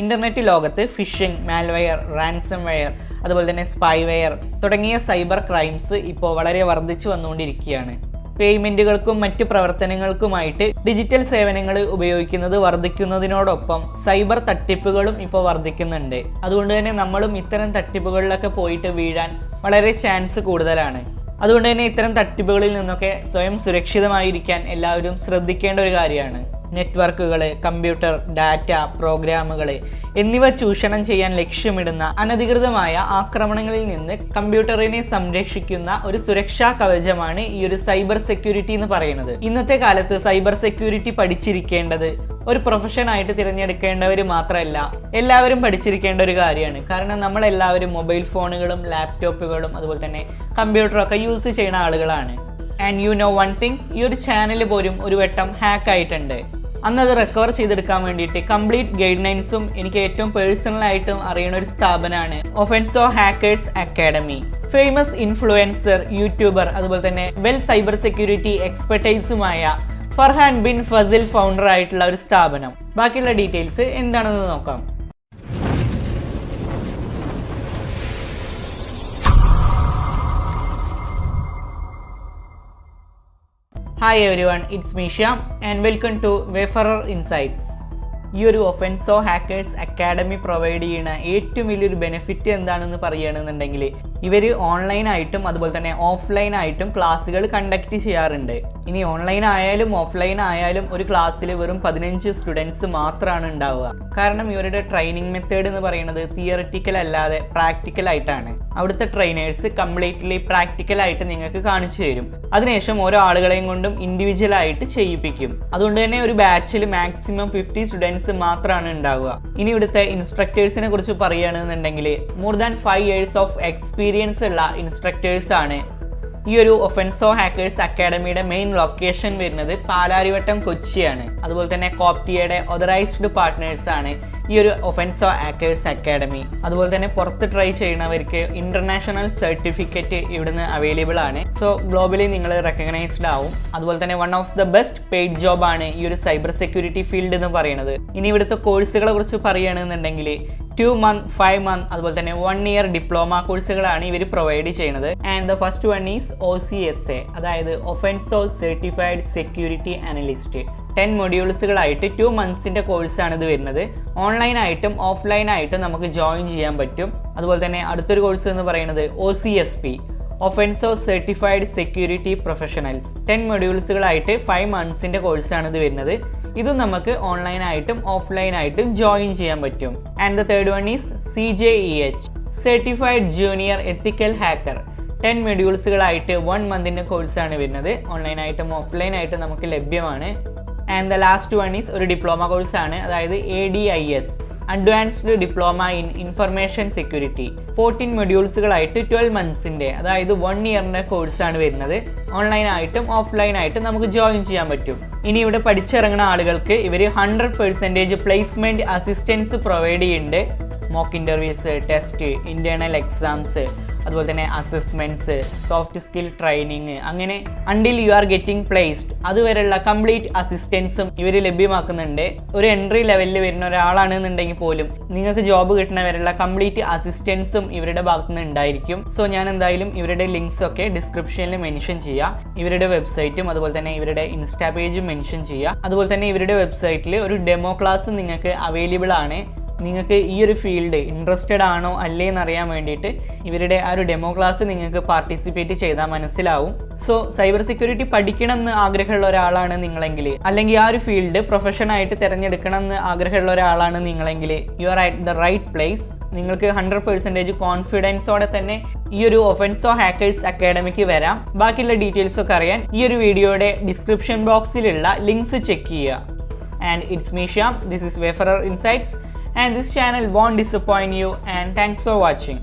Internet ലോകത്ത് phishing, malware, ransomware, അതുപോലെ തന്നെ സ്പൈവെയർ തുടങ്ങിയ സൈബർ ക്രൈംസ് ഇപ്പോൾ വളരെ വർദ്ധിച്ചു വന്നുകൊണ്ടിരിക്കുകയാണ്. പേയ്മെന്റുകൾക്കും മറ്റു പ്രവർത്തനങ്ങൾക്കുമായിട്ട് ഡിജിറ്റൽ സേവനങ്ങൾ ഉപയോഗിക്കുന്നത് വർദ്ധിക്കുന്നതിനോടൊപ്പം സൈബർ തട്ടിപ്പുകളും ഇപ്പോൾ വർദ്ധിക്കുന്നുണ്ട്. അതുകൊണ്ട് തന്നെ നമ്മളും ഇത്തരം തട്ടിപ്പുകളിലൊക്കെ പോയിട്ട് വീഴാൻ വളരെ ചാൻസ് കൂടുതലാണ്. അതുകൊണ്ട് തന്നെ ഇത്തരം തട്ടിപ്പുകളിൽ നിന്നൊക്കെ സ്വയം സുരക്ഷിതമായിരിക്കാൻ എല്ലാവരും ശ്രദ്ധിക്കേണ്ട ഒരു കാര്യമാണ്. നെറ്റ്വർക്കുകൾ, കമ്പ്യൂട്ടർ, ഡാറ്റ, പ്രോഗ്രാമുകൾ എന്നിവ ചൂഷണം ചെയ്യാൻ ലക്ഷ്യമിടുന്ന അനധികൃതമായ ആക്രമണങ്ങളിൽ നിന്ന് കമ്പ്യൂട്ടറിനെ സംരക്ഷിക്കുന്ന ഒരു സുരക്ഷാ കവചമാണ് ഈ ഒരു സൈബർ സെക്യൂരിറ്റി എന്ന് പറയുന്നത്. ഇന്നത്തെ കാലത്ത് സൈബർ സെക്യൂരിറ്റി പഠിച്ചിരിക്കേണ്ടത് ഒരു പ്രൊഫഷനായിട്ട് തിരഞ്ഞെടുക്കേണ്ടവർ മാത്രമല്ല, എല്ലാവരും പഠിച്ചിരിക്കേണ്ട ഒരു കാര്യമാണ്. കാരണം നമ്മളെല്ലാവരും മൊബൈൽ ഫോണുകളും ലാപ്ടോപ്പുകളും അതുപോലെ തന്നെ കമ്പ്യൂട്ടറൊക്കെ യൂസ് ചെയ്യുന്ന ആളുകളാണ്. And you know one thing, ഈ ഒരു ചാനൽ പോലും ഒരു വട്ടം ഹാക്ക് ആയിട്ടുണ്ട്. അന്നത് റിക്കവർ ചെയ്തെടുക്കാൻ വേണ്ടിയിട്ട് കംപ്ലീറ്റ് ഗൈഡ് ലൈൻസും എനിക്ക് ഏറ്റവും പേഴ്സണലായിട്ടും അറിയുന്ന ഒരു സ്ഥാപനമാണ് Offenso Hackers Academy. Famous influencer, YouTuber, അതുപോലെ തന്നെ വെൽ സൈബർ സെക്യൂരിറ്റി എക്സ്പെർട്ടൈസുമായ ഫർഹാൻ ബിൻ ഫസിൽ ഫൗണ്ടർ ആയിട്ടുള്ള ഒരു സ്ഥാപനം. ബാക്കിയുള്ള ഡീറ്റെയിൽസ് എന്താണെന്ന് നോക്കാം. Hi everyone, it's me Shyam and welcome to Wayfarer Insights. ഈ ഒരു ഒഫെൻസോ ഹാക്കേഴ്സ് അക്കാഡമി പ്രൊവൈഡ് ചെയ്യുന്ന ഏറ്റവും വലിയൊരു ബെനിഫിറ്റ് എന്താണെന്ന് പറയുകയാണെന്നുണ്ടെങ്കിൽ ഇവർ ഓൺലൈനായിട്ടും അതുപോലെ തന്നെ ഓഫ്ലൈനായിട്ടും ക്ലാസ്സുകൾ കണ്ടക്ട് ചെയ്യാറുണ്ട്. ഇനി ഓൺലൈൻ ആയാലും ഓഫ്ലൈൻ ആയാലും ഒരു ക്ലാസ്സിൽ വെറും 15 സ്റ്റുഡൻസ് മാത്രമാണ് ഉണ്ടാവുക. കാരണം ഇവരുടെ ട്രെയിനിങ് മെത്തേഡ് എന്ന് പറയുന്നത് തിയറിറ്റിക്കൽ അല്ലാതെ പ്രാക്ടിക്കൽ ആയിട്ടാണ്. അവിടുത്തെ ട്രെയിനേഴ്സ് കംപ്ലീറ്റ്ലി പ്രാക്ടിക്കൽ ആയിട്ട് നിങ്ങൾക്ക് കാണിച്ചു തരും. അതിനുശേഷം ഓരോ ആളുകളെയും കൊണ്ടും ഇൻഡിവിജ്വൽ ആയിട്ട് ചെയ്യിപ്പിക്കും. അതുകൊണ്ട് തന്നെ ഒരു ബാച്ചിൽ മാക്സിമം 50 സ്റ്റുഡൻസ് മാത്രമാണ് ഉണ്ടാവുക. ഇനി ഇവിടുത്തെ ഇൻസ്ട്രക്ടേഴ്സിനെ കുറിച്ച് പറയുകയാണെന്നുണ്ടെങ്കിൽ more than 5 years of experience ഉള്ള ഇൻസ്ട്രക്ടേഴ്സ് ആണ്. ഈ ഒരു ഒഫെൻസോ ഹാക്കേഴ്സ് അക്കാഡമിയുടെ മെയിൻ ലൊക്കേഷൻ വരുന്നത് പാലാരിവട്ടം, കൊച്ചിയാണ്. അതുപോലെ തന്നെ കോപ്റ്റിയയുടെ ഓതറൈസ്ഡ് പാർട്ട്നേഴ്സ് ആണ് ഈ ഒരു ഒഫെൻസോ ഹാക്കേഴ്സ് അക്കാഡമി. അതുപോലെ തന്നെ പുറത്ത് ട്രൈ ചെയ്യുന്നവർക്ക് ഇന്റർനാഷണൽ സർട്ടിഫിക്കറ്റ് ഇവിടുന്ന് അവൈലബിൾ ആണ്. സോ ഗ്ലോബലി നിങ്ങൾ റെക്കഗ്നൈസ്ഡ് ആവും. അതുപോലെ തന്നെ one of the best paid job ആണ് ഈ ഒരു സൈബർ സെക്യൂരിറ്റി ഫീൽഡ് എന്ന് പറയുന്നത്. ഇനി ഇവിടുത്തെ കോഴ്സുകളെ കുറിച്ച് പറയുകയാണെന്നുണ്ടെങ്കിൽ 2 month, 5 month, അതുപോലെ തന്നെ 1 year ഡിപ്ലോമ കോഴ്സുകളാണ് ഇവർ പ്രൊവൈഡ് ചെയ്യുന്നത്. And the first one is OCSA, അതായത് ഒഫെൻസോ സർട്ടിഫൈഡ് സെക്യൂരിറ്റി അനലിസ്റ്റ്. 10 മൊഡ്യൂൾസുകളായിട്ട് 2 monthsന്റെ കോഴ്സാണ് ഇത് വരുന്നത്. ഓൺലൈനായിട്ടും ഓഫ്ലൈനായിട്ടും നമുക്ക് ജോയിൻ ചെയ്യാൻ പറ്റും. അതുപോലെ തന്നെ അടുത്തൊരു കോഴ്സ് എന്ന് പറയുന്നത് OCSP, Offenso certified security professionals. 10 മൊഡ്യൂൾസുകളായിട്ട് 5 monthsന്റെ കോഴ്സാണ് ഇത് വരുന്നത്. ഇതും നമുക്ക് ഓൺലൈനായിട്ടും ഓഫ്ലൈനായിട്ടും ജോയിൻ ചെയ്യാൻ പറ്റും. And the third one is CJEH, certified junior ethical hacker. 10 മൊഡ്യൂൾസുകളായിട്ട് 1 monthന്റെ കോഴ്സാണ് വരുന്നത്. ഓൺലൈനായിട്ടും ഓഫ്ലൈനായിട്ടും നമുക്ക് ലഭ്യമാണ്. And the last one is ഒരു ഡിപ്ലോമ കോഴ്സാണ്, അതായത് ADIS, advanced diploma in information security. 14 മൊഡ്യൂൾസുകളായിട്ട് 12 monthsന്റെ, അതായത് 1 yearന്റെ കോഴ്സാണ് വരുന്നത്. ഓൺലൈനായിട്ടും ഓഫ്ലൈനായിട്ടും നമുക്ക് ജോയിൻ ചെയ്യാൻ പറ്റും. ഇനി ഇവിടെ പഠിച്ചിറങ്ങുന്ന ആളുകൾക്ക് ഇവർ 100% പ്ലേസ്മെന്റ് അസിസ്റ്റൻസ് പ്രൊവൈഡ് ചെയ്യുന്നുണ്ട്. Mock interviews, test, internal exams, അതുപോലെ തന്നെ അസസ്മെൻറ്റ്സ്, സോഫ്റ്റ് സ്കിൽ ട്രെയിനിങ്, അങ്ങനെ until you are getting placed അതുവരെയുള്ള കംപ്ലീറ്റ് അസിസ്റ്റൻസും ഇവർ ലഭ്യമാക്കുന്നുണ്ട്. ഒരു എൻട്രി ലെവലിൽ വരുന്ന ഒരാളാണെന്നുണ്ടെങ്കിൽ പോലും നിങ്ങൾക്ക് ജോബ് കിട്ടുന്നവരെയുള്ള കംപ്ലീറ്റ് അസിസ്റ്റൻസും ഇവരുടെ ഭാഗത്തു നിന്ന് ഉണ്ടായിരിക്കും. സോ ഞാൻ എന്തായാലും ഇവരുടെ ലിങ്ക്സ് ഒക്കെ ഡിസ്ക്രിപ്ഷനിൽ മെൻഷൻ ചെയ്യാം. ഇവരുടെ വെബ്സൈറ്റും അതുപോലെ തന്നെ ഇവരുടെ ഇൻസ്റ്റാ പേജും മെൻഷൻ ചെയ്യാം. അതുപോലെ തന്നെ ഇവരുടെ വെബ്സൈറ്റിൽ ഒരു ഡെമോ ക്ലാസ് നിങ്ങൾക്ക് അവൈലബിൾ ആണ്. നിങ്ങൾക്ക് ഈ ഒരു ഫീൽഡ് ഇൻട്രസ്റ്റഡ് ആണോ അല്ലേ എന്നറിയാൻ വേണ്ടിയിട്ട് ഇവരുടെ ആ ഒരു ഡെമോ ക്ലാസ് നിങ്ങൾക്ക് പാർട്ടിസിപ്പേറ്റ് ചെയ്താൽ മനസ്സിലാവും. സോ സൈബർ സെക്യൂരിറ്റി പഠിക്കണം എന്ന് ആഗ്രഹമുള്ള ഒരാളാണ് നിങ്ങളെങ്കിൽ, അല്ലെങ്കിൽ ആ ഒരു ഫീൽഡ് പ്രൊഫഷനായിട്ട് തിരഞ്ഞെടുക്കണം എന്ന് ആഗ്രഹമുള്ള ഒരാളാണ് നിങ്ങളെങ്കിൽ, you are at the right place. നിങ്ങൾക്ക് 100% കോൺഫിഡൻസോടെ തന്നെ ഈ ഒരു ഒഫെൻസോ ഹാക്കേഴ്സ് അക്കാഡമിക്ക് വരാം. ബാക്കിയുള്ള ഡീറ്റെയിൽസ് ഒക്കെ അറിയാൻ ഈ ഒരു വീഡിയോയുടെ ഡിസ്ക്രിപ്ഷൻ ബോക്സിലുള്ള ലിങ്ക്സ് ചെക്ക് ചെയ്യുക. And it's me Shyam, this is Wayfarer Insights. And this channel won't disappoint you, and thanks for watching.